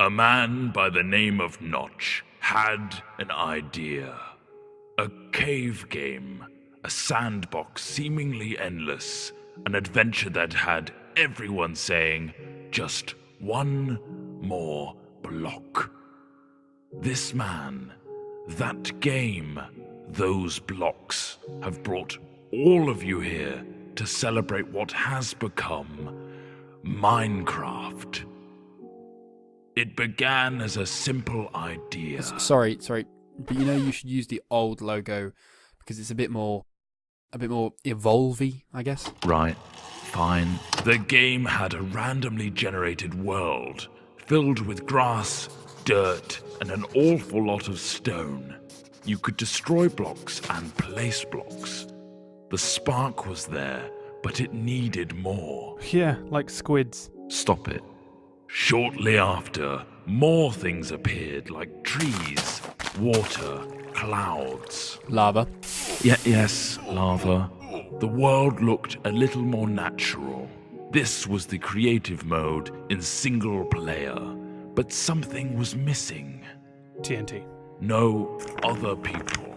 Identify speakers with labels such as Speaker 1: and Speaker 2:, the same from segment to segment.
Speaker 1: A man by the name of Notch had an idea. A cave game, a sandbox seemingly endless, an adventure that had everyone saying, just one more block. This man, that game, those blocks have brought all of you here to celebrate what has become Minecraft. It began as a simple idea.
Speaker 2: Sorry, but you should use the old logo because it's a bit more evolvey, I guess.
Speaker 1: Right, fine. The game had a randomly generated world filled with grass, dirt, and an awful lot of stone. You could destroy blocks and place blocks. The spark was there, but it needed more.
Speaker 3: Yeah, like squids.
Speaker 1: Stop it. Shortly after, more things appeared like trees, water, clouds.
Speaker 2: Lava.
Speaker 1: Yes, lava. The world looked a little more natural. This was the creative mode in single player, but something was missing.
Speaker 3: TNT.
Speaker 1: No other people.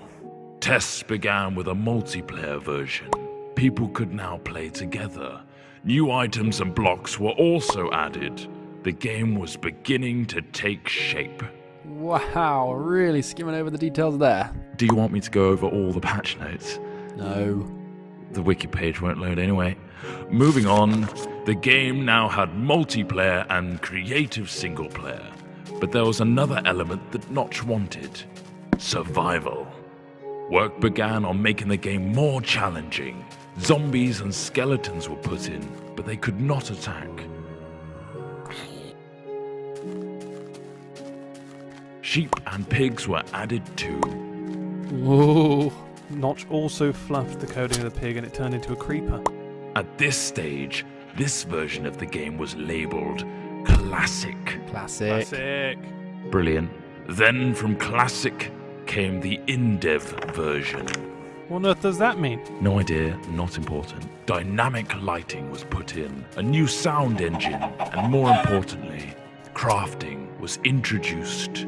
Speaker 1: Tests began with a multiplayer version. People could now play together. New items and blocks were also added. The game was beginning to take shape.
Speaker 2: Wow, really skimming over the details there.
Speaker 1: Do you want me to go over all the patch notes?
Speaker 2: No.
Speaker 1: The wiki page won't load anyway. Moving on, the game now had multiplayer and creative single player. But there was another element that Notch wanted: survival. Work began on making the game more challenging. Zombies and skeletons were put in, but they could not attack. Sheep and pigs were added too.
Speaker 2: Whoa.
Speaker 3: Notch also fluffed the coding of the pig and it turned into a creeper.
Speaker 1: At this stage, this version of the game was labeled Classic.
Speaker 2: Classic.
Speaker 1: Brilliant. Then from Classic came the in-dev version.
Speaker 3: What on earth does that mean?
Speaker 1: No idea, not important. Dynamic lighting was put in, a new sound engine, and more importantly, crafting was introduced.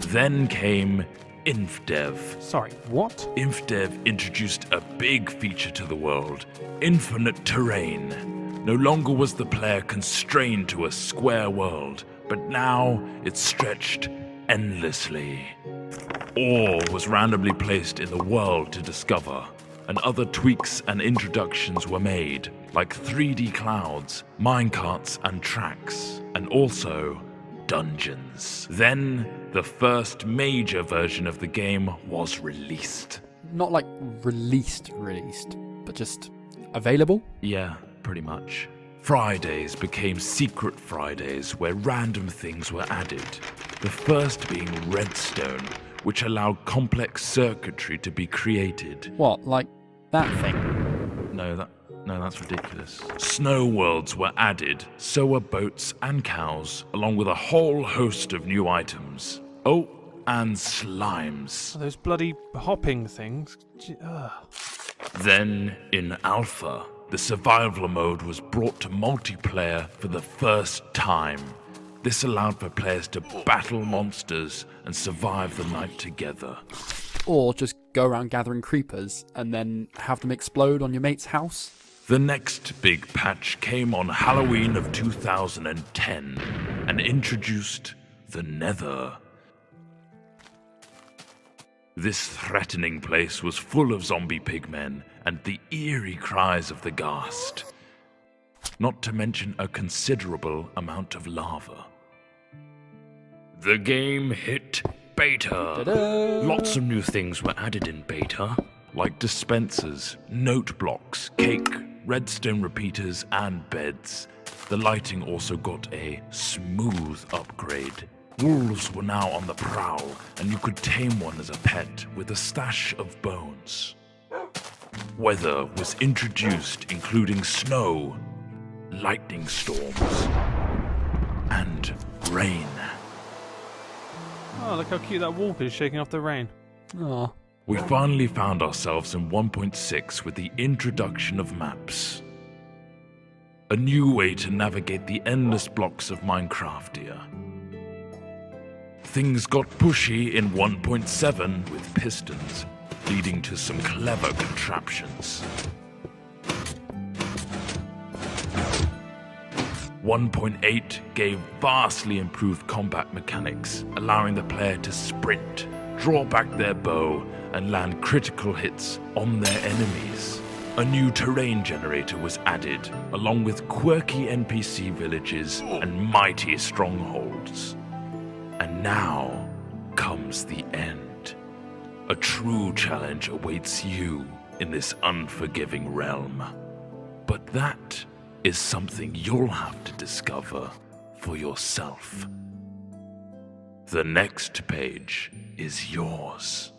Speaker 1: Then came InfDev.
Speaker 3: Sorry, what?
Speaker 1: InfDev introduced a big feature to the world: infinite terrain. No longer was the player constrained to a square world, but now it stretched endlessly. Ore was randomly placed in the world to discover, and other tweaks and introductions were made, like 3D clouds, minecarts and tracks, and also dungeons. Then, the first major version of the game was released.
Speaker 2: Not like released, but just available?
Speaker 1: Yeah, pretty much. Fridays became Secret Fridays, where random things were added. The first being Redstone, which allowed complex circuitry to be created.
Speaker 2: What, like that thing?
Speaker 1: No, that's ridiculous. Snow worlds were added, so were boats and cows, along with a whole host of new items. Oh, and slimes.
Speaker 3: Those bloody hopping things.
Speaker 1: Then, in Alpha, the survival mode was brought to multiplayer for the first time. This allowed for players to battle monsters and survive the night together.
Speaker 2: Or just go around gathering creepers and then have them explode on your mate's house?
Speaker 1: The next big patch came on Halloween of 2010 and introduced the Nether. This threatening place was full of zombie pigmen and the eerie cries of the ghast, not to mention a considerable amount of lava. The game hit beta.
Speaker 2: Ta-da!
Speaker 1: Lots of new things were added in beta, like dispensers, note blocks, cake, redstone repeaters, and beds. The lighting also got a smooth upgrade. Wolves were now on the prowl, and you could tame one as a pet with a stash of bones. Weather was introduced, including snow, lightning storms, and rain.
Speaker 3: Oh, look how cute that wolf is shaking off the rain.
Speaker 2: Aw.
Speaker 1: We finally found ourselves in 1.6 with the introduction of maps. A new way to navigate the endless blocks of Minecraftia. things got pushy in 1.7 with pistons, leading to some clever contraptions. 1.8 gave vastly improved combat mechanics, allowing the player to sprint, draw back their bow, and land critical hits on their enemies. A new terrain generator was added, along with quirky NPC villages and mighty strongholds. And now comes the end. A true challenge awaits you in this unforgiving realm. But that is something you'll have to discover for yourself. The next page is yours.